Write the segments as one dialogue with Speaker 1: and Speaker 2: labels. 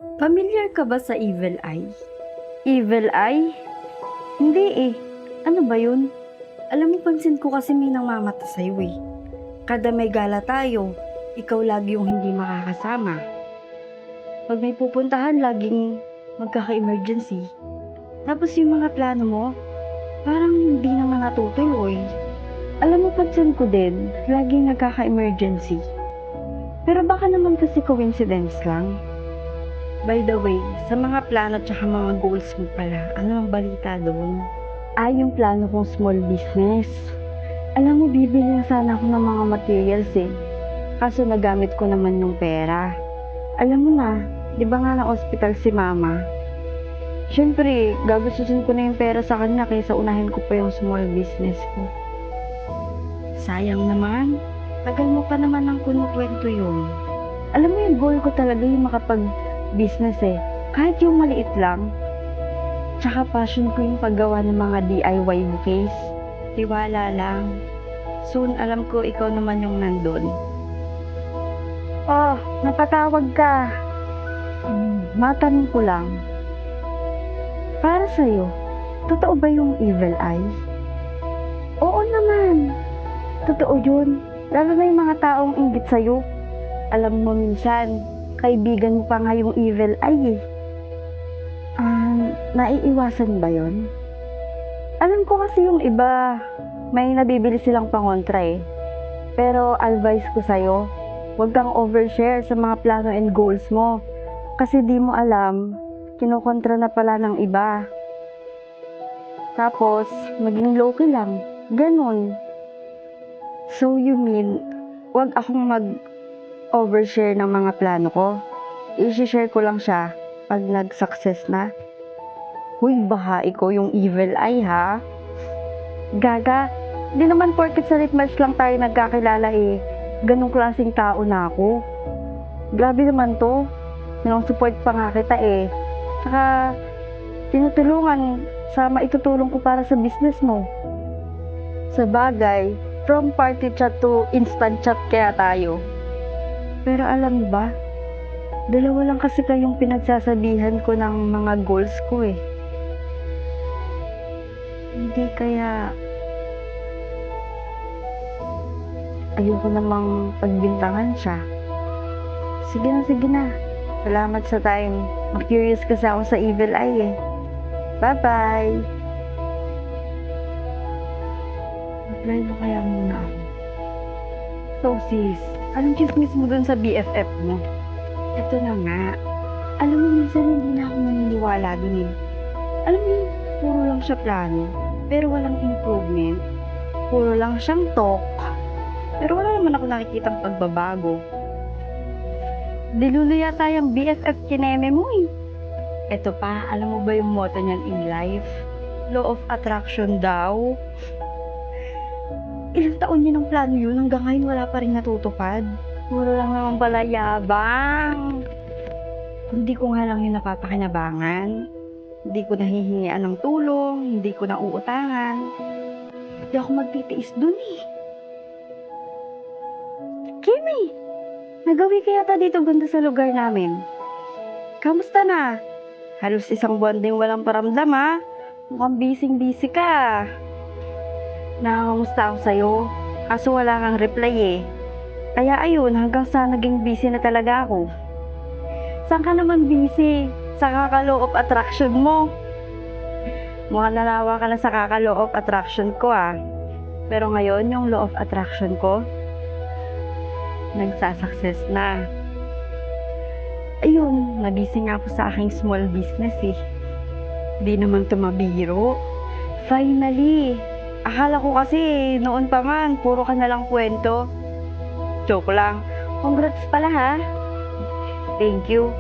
Speaker 1: Pamilyar ka ba sa Evil Eye? Evil Eye? Hindi eh. Ano ba yun? Alam mo, pansin ko kasi may nangmamata sa'yo eh. Kada may gala tayo, ikaw lagi yung hindi makakasama. Pag may pupuntahan, laging magkaka-emergency. Tapos yung mga plano mo, parang hindi naman natutuloy. Alam mo, pansin ko din, laging nagkaka-emergency. Pero baka naman kasi coincidence lang. By the way, sa mga plano at mga goals mo pala, ano ang balita doon? Yung plano kong small business. Alam mo, bibili na sana ako ng mga materials eh. Kaso nagamit ko naman yung pera. Alam mo na, di ba nga na-hospital si mama? Siyempre, gagastusin ko na yung pera sa kanya kaysa unahin ko pa yung small business ko. Sayang naman. Tagal mo pa naman ang kinukwento yun. Alam mo, yung goal ko talaga yung makapag-business eh. Kahit yung maliit lang. Tsaka passion ko yung paggawa ng mga DIY bouquets. Tiwala lang. Soon alam ko ikaw naman yung nandun. Oh, napatawag ka. Matanong ko lang. Para sa'yo, totoo ba yung evil eye? Oo naman. Totoo yun. Lalo na yung mga taong inggit sa'yo. Alam mo minsan, kaibigan mo pa nga yung evil eye eh. Naiiwasan ba yon? Alam ko kasi yung iba, may nabibili silang pangontra eh. Pero advice ko sa'yo, huwag kang overshare sa mga plano and goals mo. Kasi di mo alam, kinukontra na pala ng iba. Tapos, maging low-key lang. Ganon. So you mean, huwag akong mag-overshare ng mga plano ko? I-share ko lang siya pag nag-success na? Huy, bahae ko yung evil eye ha? Gaga, di naman porket sa Litmals lang tayo nagkakilala eh. Ganong klaseng tao na ako. Grabe naman to. Sinong-support pa nga kita eh. Saka, tinutulungan sa maitutulong ko para sa business mo. Sa bagay, from party chat to instant chat kaya tayo. Pero alam ba, dalawa lang kasi kayong pinagsasabihan ko ng mga goals ko eh. Hindi kaya ayoko namang pagbintangan siya. Sige na. Salamat sa time. Ma-curious kasi ako sa evil eye eh. Bye-bye! Reply mo kaya muna ako. So sis, anong chismis mo dun sa BFF mo? Ito na nga. Alam mo, minsan hindi na ako naniniwala dun eh. Alam mo yun, puro lang siya plano, pero walang improvement. Puro lang siyang talk, pero wala naman ako nakikitang pagbabago. Dilulo yata yung BFF kineme mo eh. Eto pa, alam mo ba yung motto niyan in life? Law of attraction daw. Ilang taon yun ang plano yun, hanggang ngayon wala pa rin natutupad. Puro lang naman pala yabang. Hindi ko nga lang yung napapakinabangan. Hindi ko nahihingian ng tulong, hindi ko na uutangan. Hindi ako magtitiis dun eh. Kimi, nagawi kaya ta dito ganda sa lugar namin. Kamusta na? Halos isang buwan din walang paramdam ha. Mukhang busy ka. Nakakamusta ako sa'yo, kaso wala kang reply eh. Kaya ayun, hanggang sa naging busy na talaga ako. Saan ka naman busy? Sa kakalaw of attraction mo. Mukhang nalawa ka na sa kakalaw of attraction ko ah. Pero ngayon, yung law of attraction ko, nagsasucess na. Ayun, nabisi nga ako sa aking small business eh. Di naman tumabiro. Finally! Akala ko kasi noon pa man, puro ka nalang kwento. Joke lang. Congrats pala ha. Thank you.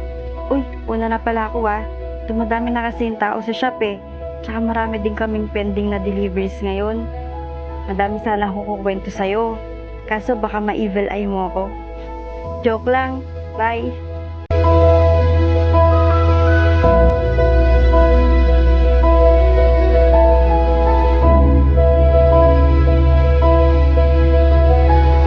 Speaker 1: Uy, una na pala ako ah. Dumadami na kasi yung tao sa shop eh. Tsaka marami din kaming pending na deliveries ngayon. Madami sana akong kukwento sa'yo. Kaso baka ma-evil eye mo ako. Joke lang. Bye.